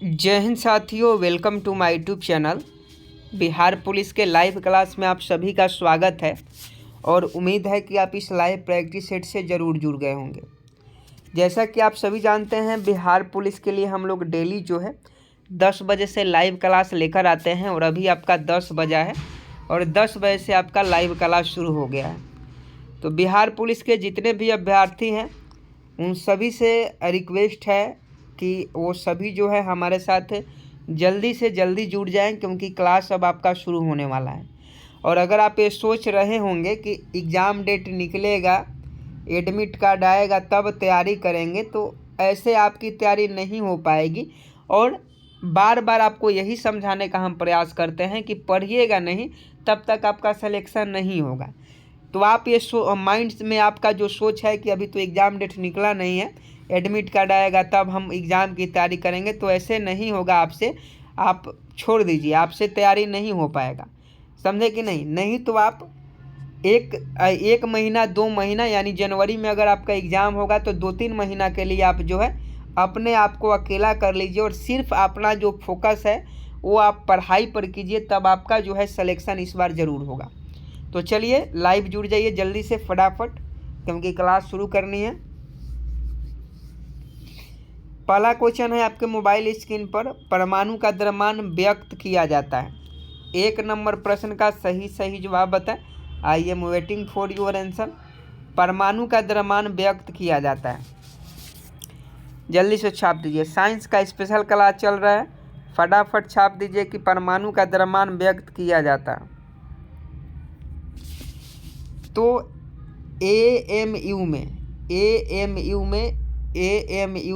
जय हिंद साथियों, welcome to my YouTube channel. Bihar police के लाइव क्लास में आप सभी का स्वागत है और उम्मीद है कि आप इस लाइव प्रैक्टिस सेट से ज़रूर जुड़ गए होंगे। जैसा कि आप सभी जानते हैं, बिहार पुलिस के लिए हम लोग डेली जो है 10 बजे से लाइव क्लास लेकर आते हैं और अभी आपका 10 बजा है और 10 बजे से आपका लाइव क्लास शुरू हो गया है। तो बिहार पुलिस के जितने भी अभ्यर्थी हैं उन सभी से रिक्वेस्ट है कि वो सभी जो है हमारे साथ जल्दी से जल्दी जुड़ जाएं, क्योंकि क्लास अब आपका शुरू होने वाला है। और अगर आप ये सोच रहे होंगे कि एग्ज़ाम डेट निकलेगा, एडमिट कार्ड आएगा तब तैयारी करेंगे, तो ऐसे आपकी तैयारी नहीं हो पाएगी। और बार बार आपको यही समझाने का हम प्रयास करते हैं कि पढ़िएगा नहीं तब तक आपका सिलेक्शन नहीं होगा। तो आप ये माइंड में आपका जो सोच है कि अभी तो एग्ज़ाम डेट निकला नहीं है, एडमिट कार्ड आएगा तब हम एग्ज़ाम की तैयारी करेंगे, तो ऐसे नहीं होगा आपसे। आप छोड़ दीजिए, आपसे तैयारी नहीं हो पाएगा, समझे कि नहीं। नहीं तो आप एक महीना 2 महीना यानी जनवरी में अगर आपका एग्ज़ाम होगा तो 2-3 महीना के लिए आप जो है अपने आप को अकेला कर लीजिए और सिर्फ अपना जो फोकस है वो आप पढ़ाई पर कीजिए, तब आपका जो है सिलेक्शन इस बार ज़रूर होगा। तो चलिए लाइव जुड़ जाइए जल्दी से फटाफट, क्योंकि क्लास शुरू करनी है। पहला क्वेश्चन है आपके मोबाइल स्क्रीन पर, परमाणु का द्रव्यमान व्यक्त किया जाता है। 1 नंबर प्रश्न का सही जवाब बताएं। I am waiting for your answer. परमाणु का द्रव्यमान व्यक्त किया जाता है, जल्दी से छाप दीजिए। साइंस का स्पेशल क्लास चल रहा है, फटाफट छाप दीजिए कि परमाणु का द्रव्यमान व्यक्त किया जाता है। तो एएमयू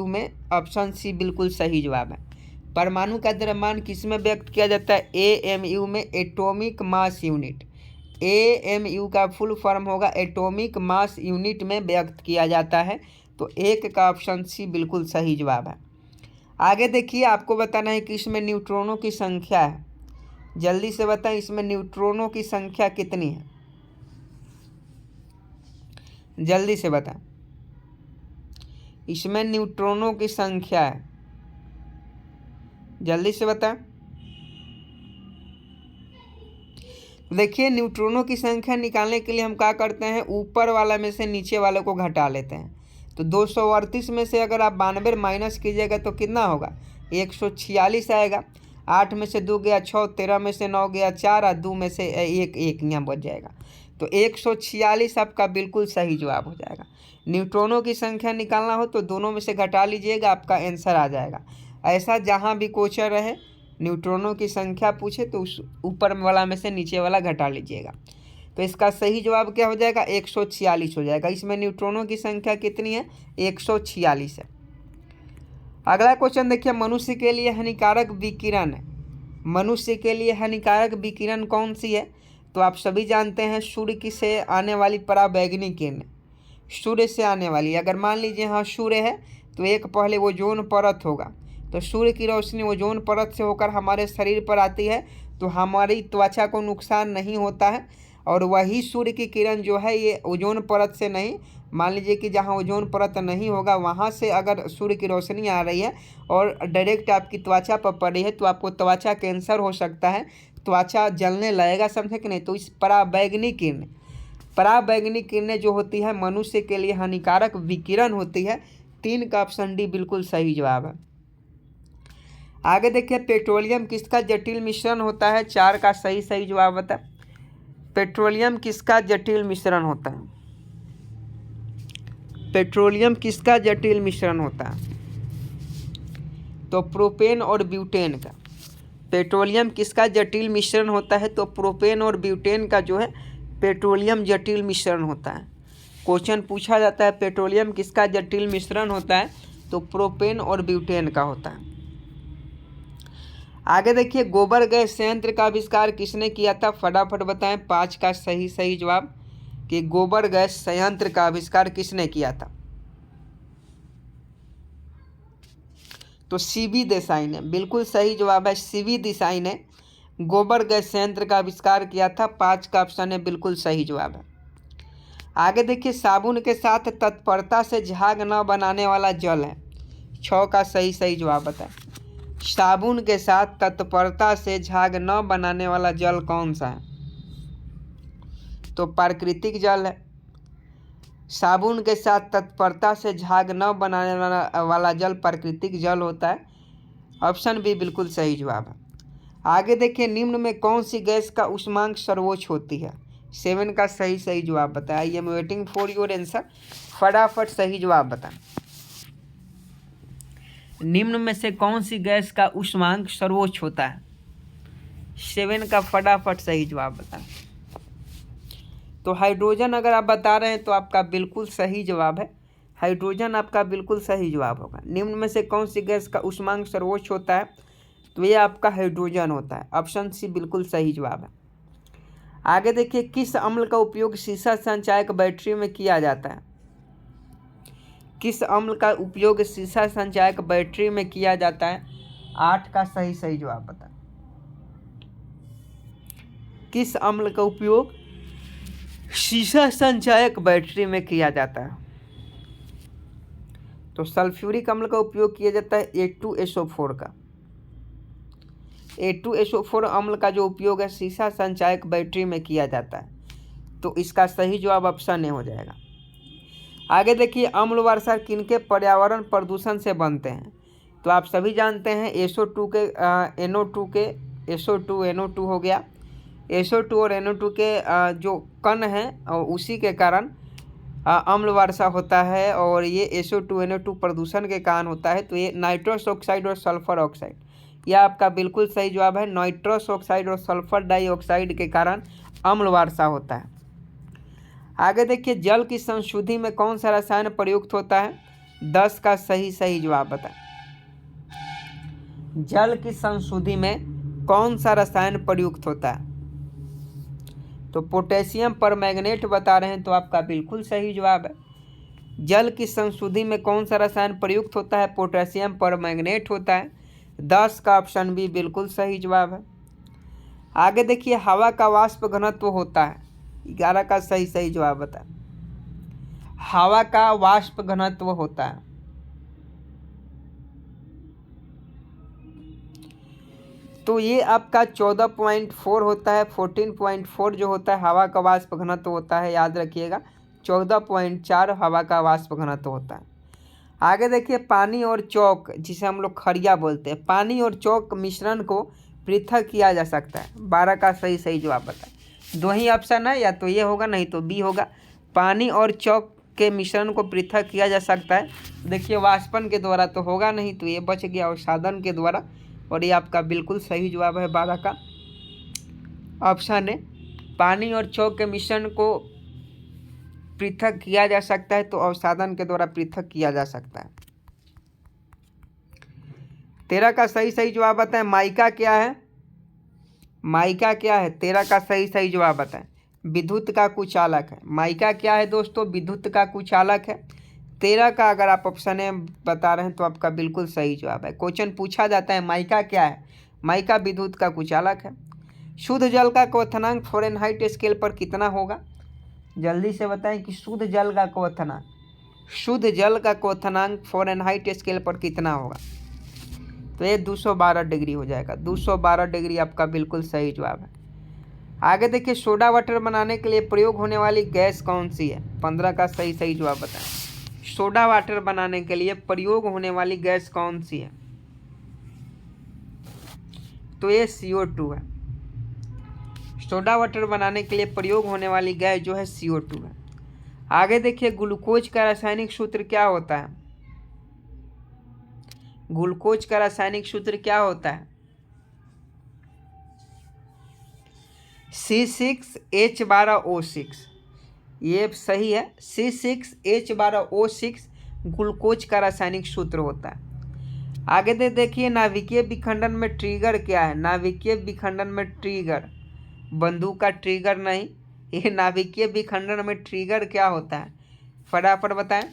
में ऑप्शन सी बिल्कुल सही जवाब है। परमाणु का द्रव्यमान किस में व्यक्त किया जाता है? एएमयू में, एटॉमिक मास यूनिट। एएमयू का फुल फॉर्म होगा एटॉमिक मास यूनिट में व्यक्त किया जाता है। तो 1 का ऑप्शन सी बिल्कुल सही जवाब है। आगे देखिए, आपको बताना है कि इसमें न्यूट्रॉनों की संख्या है। जल्दी से बताएं, इसमें न्यूट्रॉनों की संख्या कितनी है? जल्दी से बताएं, इसमें न्यूट्रॉनों की संख्या है। जल्दी से बताएं। देखिए, न्यूट्रॉनों की संख्या निकालने के लिए हम क्या करते हैं, ऊपर वाला में से नीचे वाले को घटा लेते हैं। तो 238 में से अगर आप 92 माइनस कीजिएगा तो कितना होगा? 146 आएगा। 8 में से 2 गया 6, 13 में से 9 गया 4 और 2 में से 1 यहाँ बच जाएगा। तो 146 आपका बिल्कुल सही जवाब हो जाएगा। न्यूट्रॉनों की संख्या निकालना हो तो दोनों में से घटा लीजिएगा, आपका आंसर आ जाएगा। ऐसा जहाँ भी क्वेश्चन रहे, न्यूट्रॉनों की संख्या पूछे तो उस ऊपर वाला में से नीचे वाला घटा लीजिएगा। तो इसका सही जवाब क्या हो जाएगा? 146 हो जाएगा। इसमें न्यूट्रॉनों की संख्या कितनी है? 146 है। अगला क्वेश्चन देखिए, मनुष्य के लिए हानिकारक विकिरण है। मनुष्य के लिए हानिकारक विकिरण कौन सी है? तो आप सभी जानते हैं, सूर्य से आने वाली पराबैंगनी किरण। सूर्य से आने वाली, अगर मान लीजिए यहाँ सूर्य है तो एक पहले ओजोन परत होगा, तो सूर्य की रोशनी ओजोन परत से होकर हमारे शरीर पर आती है तो हमारी त्वचा को नुकसान नहीं होता है। और वही सूर्य की किरण जो है ये ओजोन परत से नहीं, मान लीजिए कि जहाँ ओजोन परत नहीं होगा वहाँ से अगर सूर्य की रोशनी आ रही है और डायरेक्ट आपकी त्वचा पर पड़ी है तो आपको त्वचा कैंसर हो सकता है, त्वचा जलने लगेगा, समझे कि नहीं। तो इस पराबैंगनी किरणें जो होती है मनुष्य के लिए हानिकारक विकिरण होती है। 3 का ऑप्शन डी बिल्कुल सही जवाब है। आगे देखिए, पेट्रोलियम किसका जटिल मिश्रण होता है? 4 का सही जवाब बता। पेट्रोलियम किसका जटिल मिश्रण होता है? पेट्रोलियम किसका जटिल मिश्रण होता है? तो प्रोपेन और ब्यूटेन का। पेट्रोलियम किसका जटिल मिश्रण होता है? तो प्रोपेन और ब्यूटेन का जो है पेट्रोलियम जटिल मिश्रण होता है। क्वेश्चन पूछा जाता है पेट्रोलियम किसका जटिल मिश्रण होता है, तो प्रोपेन और ब्यूटेन का होता है। आगे देखिए, गोबर गैस संयंत्र का आविष्कार किसने किया था? फटाफट बताएं। 5 का सही जवाब कि गोबर गैस संयंत्र का आविष्कार किसने किया था? तो सीवी देसाई ने, बिल्कुल सही जवाब है। सीवी देसाई ने गोबर गैस संयंत्र का आविष्कार किया था। 5 का ऑप्शन है बिल्कुल सही जवाब है। आगे देखिए, साबुन के साथ तत्परता से झाग न बनाने वाला जल है। 6 का सही जवाब बताएं। साबुन के साथ तत्परता से झाग न बनाने वाला जल कौन सा है? तो प्राकृतिक जल है। साबुन के साथ तत्परता से झाग न बनाने वाला जल प्राकृतिक जल होता है। ऑप्शन बी बिल्कुल सही जवाब है। आगे देखिए, निम्न में कौन सी गैस का ऊष्मांक सर्वोच्च होती है? 7 का सही जवाब बताएं। I am waiting for your answer. फटाफट सही जवाब बताएं। निम्न में से कौन सी गैस का ऊष्मांक सर्वोच्च होता है? 7 का फटाफट सही जवाब बताएं। तो हाइड्रोजन अगर आप बता रहे हैं तो आपका बिल्कुल सही जवाब है। हाइड्रोजन आपका बिल्कुल सही जवाब होगा। निम्न में से कौन सी गैस का ऊष्मांक सर्वोच्च होता है? तो ये आपका हाइड्रोजन होता है। ऑप्शन सी बिल्कुल सही जवाब है। आगे देखिए, किस अम्ल का उपयोग सीसा संचायक बैटरी में किया जाता है? किस अम्ल का उपयोग सीसा संचायक बैटरी में किया जाता है? 8 का सही जवाब बताएं। किस अम्ल का उपयोग सीसा संचायक बैटरी में किया जाता है? तो सल्फ्यूरिक अम्ल का उपयोग किया जाता है A2SO4 का। A2SO4 अम्ल का जो उपयोग है सीसा संचायक बैटरी में किया जाता है। तो इसका सही जवाब ऑप्शन ए हो जाएगा। आगे देखिए, अम्ल वर्षा किनके पर्यावरण प्रदूषण से बनते हैं? तो आप सभी जानते हैं SO2 के NO2 के SO2 NO2 हो गया। SO2 और NO2 के जो कण हैं उसी के कारण अम्ल वर्षा होता है और ये SO2 NO2 प्रदूषण के कारण होता है। तो ये नाइट्रस ऑक्साइड और सल्फर ऑक्साइड, यह आपका बिल्कुल सही जवाब है। नाइट्रस ऑक्साइड और सल्फर डाइऑक्साइड के कारण अम्ल वर्षा होता है। आगे देखिए, जल की संशुद्धि में कौन सा रसायन प्रयुक्त होता है? 10 का सही जवाब बताएं। जल की संशुद्धि में कौन सा रसायन प्रयुक्त होता है? तो पोटेशियम परमैंगनेट बता रहे हैं, तो आपका बिल्कुल सही जवाब है। जल की संशुद्धि में कौन सा रसायन प्रयुक्त होता है? पोटेशियम परमैंगनेट होता है। 10 का ऑप्शन बी बिल्कुल सही जवाब है। आगे देखिए, हवा का वाष्प घनत्व होता है। 11 का सही जवाब बताएं। हवा का वाष्प घनत्व होता है। तो ये आपका 14.4 होता है। 14.4 जो होता है हवा का वाष्प घनत्व होता है, याद रखिएगा। 14.4 हवा का वाष्प घनत्व होता है। आगे देखिए, पानी और चौक, जिसे हम लोग खड़िया बोलते हैं, पानी और चौक मिश्रण को पृथक किया जा सकता है। 12 का सही जवाब बताएं। 2 ही ऑप्शन है, या तो ये होगा नहीं तो बी होगा। पानी और चौक के मिश्रण को पृथक किया जा सकता है। देखिए, वाष्पन के द्वारा तो होगा नहीं, तो ये बच गया, और साधन के द्वारा, और ये आपका बिल्कुल सही जवाब है। 12 का ऑप्शन है। पानी और चौक के मिश्रण को पृथक किया जा सकता है, तो अवसादन के द्वारा पृथक किया जा सकता है। 13 का सही जवाब बताएं। माइका क्या है? माइका क्या है? 13 का सही जवाब बताएं। विद्युत का कुचालक है। माइका क्या है दोस्तों? विद्युत का कुचालक है। 13 का अगर आप ऑप्शन ए बता रहे हैं तो आपका बिल्कुल सही जवाब है। क्वेश्चन पूछा जाता है माइका क्या है? माइका विद्युत का कुचालक है। शुद्ध जल का क्वथनांक फ़ारेनहाइट स्केल पर कितना होगा? जल्दी से बताएं कि शुद्ध जल का क्वथनांक फ़ारेनहाइट स्केल पर कितना होगा? तो ये 212 डिग्री हो जाएगा। 212 डिग्री आपका बिल्कुल सही जवाब है। आगे देखिए, सोडा वाटर बनाने के लिए प्रयोग होने वाली गैस कौन सी है? 15 का सही जवाब बताएं। सोडा वाटर बनाने के लिए प्रयोग होने वाली गैस कौन सी है? तो ये CO2 है। सोडा वाटर बनाने के लिए प्रयोग होने वाली गैस जो है CO2 है। आगे देखिए, ग्लूकोज का रासायनिक सूत्र क्या होता है? ग्लूकोज का रासायनिक सूत्र क्या होता है? C6H12O6। ये सही है। C6H12O6 ग्लूकोज का रासायनिक सूत्र होता है। आगे देखिए, नाभिकीय विखंडन में ट्रिगर क्या है? नाभिकीय विखंडन में ट्रिगर, बंदूक का ट्रिगर नहीं, ये नाभिकीय विखंडन में ट्रिगर क्या होता है? फटाफट बताएं।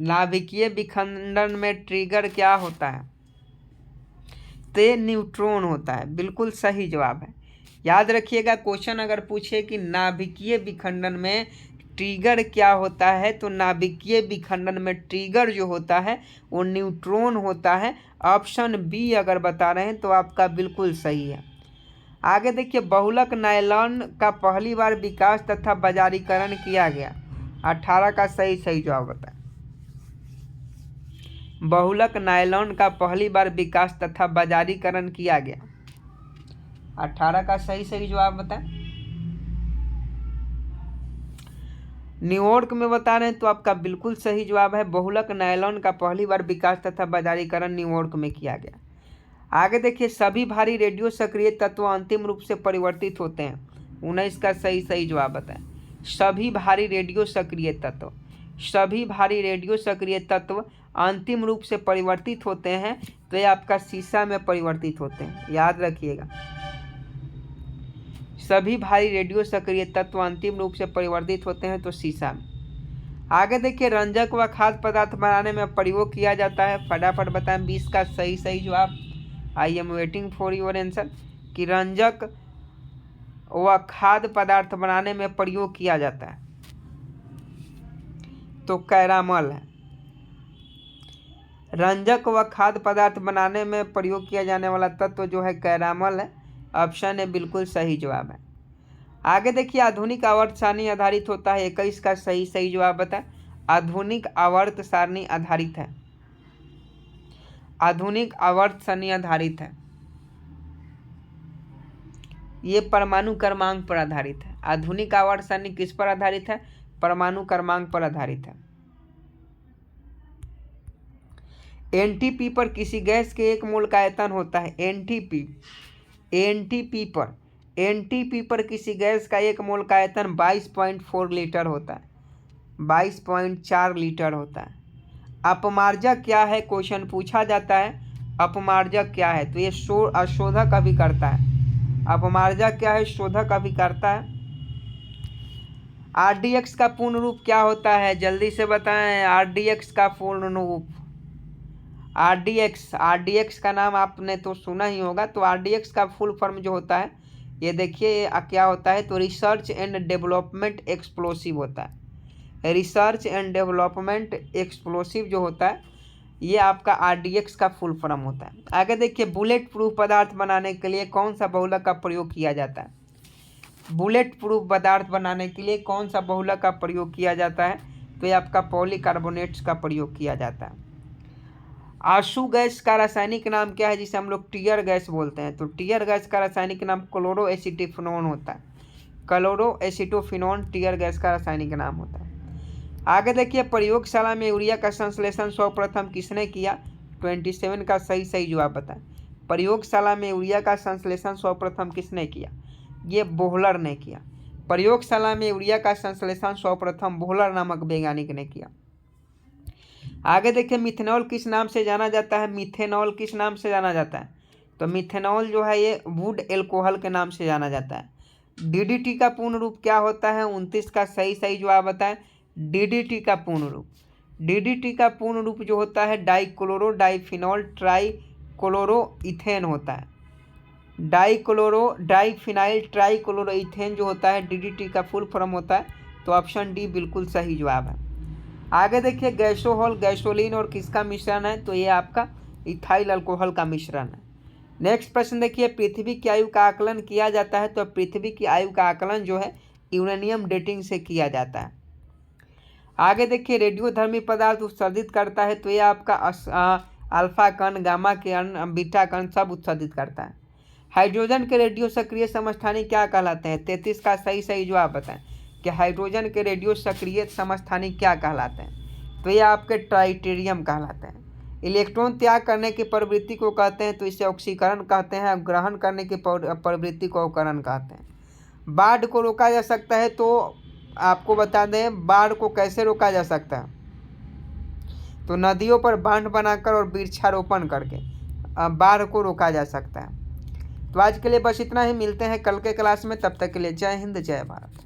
नाभिकीय विखंडन में ट्रिगर क्या होता है? तो न्यूट्रॉन होता है। बिल्कुल सही जवाब है। याद रखिएगा, क्वेश्चन अगर पूछे कि नाभिकीय विखंडन में ट्रिगर क्या होता है, तो नाभिकीय विखंडन में ट्रिगर जो होता है वो न्यूट्रॉन होता है। ऑप्शन बी अगर बता रहे हैं तो आपका बिल्कुल सही है। आगे देखिए, बहुलक नायलॉन का पहली बार विकास तथा बाजारीकरण किया गया। 18 का सही जवाब बताएं। बहुलक नायलॉन का पहली बार विकास तथा बाजारीकरण किया गया। 18 का सही जवाब बताएं। न्यूयॉर्क में बता रहे हैं तो आपका बिल्कुल सही जवाब है। बहुलक नायलॉन का पहली बार विकास तथा बाजारीकरण न्यूयॉर्क में किया गया। आगे देखिए, सभी भारी रेडियो सक्रिय तत्व अंतिम रूप से परिवर्तित होते हैं। 19 का सही जवाब बताएं। सभी भारी रेडियो सक्रिय तत्व अंतिम रूप से परिवर्तित होते हैं, तो ये आपका सीसा में परिवर्तित होते हैं, याद रखिएगा। सभी भारी रेडियो सक्रिय तत्व अंतिम रूप से परिवर्तित होते हैं तो सीसा में। आगे देखिए, रंजक व खाद्य पदार्थ बनाने में प्रयोग किया जाता है। फटाफट बताएं। 20 का सही जवाब। I am waiting for your answer. कि रंजक व खाद्य पदार्थ बनाने में प्रयोग किया जाता है तो कैरामल है। रंजक व खाद्य पदार्थ बनाने में प्रयोग किया जाने वाला तत्व जो है कैरामल है। ऑप्शन ए बिल्कुल सही जवाब है। आगे देखिए, आधुनिक आवर्त सारणी आधारित होता है। 21 का सही जवाब बताएं। आधुनिक आवर्त सारणी आधारित है। आधुनिक आवर्त सारणी आधारित है। ये परमाणु क्रमांक पर आधारित है। आधुनिक आवर्त सारणी किस पर आधारित है? परमाणु क्रमांक पर आधारित है। एनटीपी पर किसी गैस के 1 मोल का आयतन होता है। एनटीपी पर किसी गैस का 1 मोल का आयतन 22.4 लीटर होता है। 22.4 लीटर होता है। अपमार्जक क्या है? क्वेश्चन पूछा जाता है अपमार्जक क्या है, तो ये शोधक अभिकर्ता है। अपमार्जक क्या है? शोधक अभिकर्ता है। आरडीएक्स का पूर्ण रूप क्या होता है? जल्दी से बताएं। आरडीएक्स का पूर्ण रूप, आरडीएक्स का नाम आपने तो सुना ही होगा। तो आरडीएक्स का फुल फॉर्म जो होता है, ये देखिए क्या होता है, तो रिसर्च एंड डेवलपमेंट एक्सप्लोसिव होता है। रिसर्च एंड डेवलपमेंट एक्सप्लोसिव जो होता है, ये आपका आरडीएक्स का फुल फॉर्म होता है। आगे देखिए, बुलेट प्रूफ पदार्थ बनाने के लिए कौन सा बहुलक का प्रयोग किया जाता है? बुलेट प्रूफ पदार्थ बनाने के लिए कौन सा बहुलक का प्रयोग किया जाता है? तो ये आपका पॉलीकार्बोनेट्स का प्रयोग किया जाता है। आंसू गैस का रासायनिक नाम क्या है, जिसे हम लोग टीयर गैस बोलते हैं? तो टीयर गैस का रासायनिक नाम क्लोरोएसिटोफिनोन होता है। क्लोरोएसिटोफिनोन टीयर गैस का रासायनिक नाम होता है। आगे देखिए, प्रयोगशाला में यूरिया का संश्लेषण सर्वप्रथम किसने किया? 27 का सही जवाब बताएं। प्रयोगशाला में यूरिया का संश्लेषण सर्वप्रथम किसने किया? ये बोहलर ने किया। प्रयोगशाला में यूरिया का संश्लेषण सर्वप्रथम बोहलर नामक वैज्ञानिक ने किया। आगे देखिए, मिथेनॉल किस नाम से जाना जाता है? मिथेनॉल किस नाम से जाना जाता है? तो मिथेनॉल जो है ये वुड एल्कोहल के नाम से जाना जाता है। डीडीटी का पूर्ण रूप क्या होता है? 29 का सही जवाब बताएं। डीडीटी का पूर्ण रूप जो होता है डाइक्लोरो डाइफिनॉल ट्राइक्लोरोइथेन होता है। डाइफिनाइल ट्राइक्लोरोइथेन जो होता है डीडीटी का फुल फॉर्म होता है। तो ऑप्शन डी बिल्कुल सही जवाब है। आगे देखिए, गैसोहॉल गैसोलीन और किसका मिश्रण है? तो ये आपका इथाइल अल्कोहल का मिश्रण है। नेक्स्ट प्रश्न देखिए, पृथ्वी की आयु का आकलन किया जाता है। तो पृथ्वी की आयु का आकलन जो है यूरेनियम डेटिंग से किया जाता है। आगे देखिए, रेडियोधर्मी पदार्थ उत्सर्जित करता है। तो ये आपका अल्फा कण, गामा कण, बीटा कण सब उत्सर्जित करता है। हाइड्रोजन के रेडियो सक्रिय समस्थानिक क्या कहलाते हैं? 33 का सही जवाब बताएं कि हाइड्रोजन के रेडियो सक्रिय समस्थानिक क्या कहलाते हैं? तो ये आपके ट्राइटेरियम कहलाते हैं। इलेक्ट्रॉन त्याग करने की प्रवृत्ति को कहते हैं, तो इसे ऑक्सीकरण कहते हैं। ग्रहण करने की प्रवृत्ति को अवकरण कहते हैं। बाढ़ को रोका जा सकता है, तो आपको बता दें बाढ़ को कैसे रोका जा सकता है? तो नदियों पर बांध बनाकर और वृक्षारोपण करके बाढ़ को रोका जा सकता है। तो आज के लिए बस इतना ही। मिलते हैं कल के क्लास में, तब तक के लिए जय हिंद जय भारत।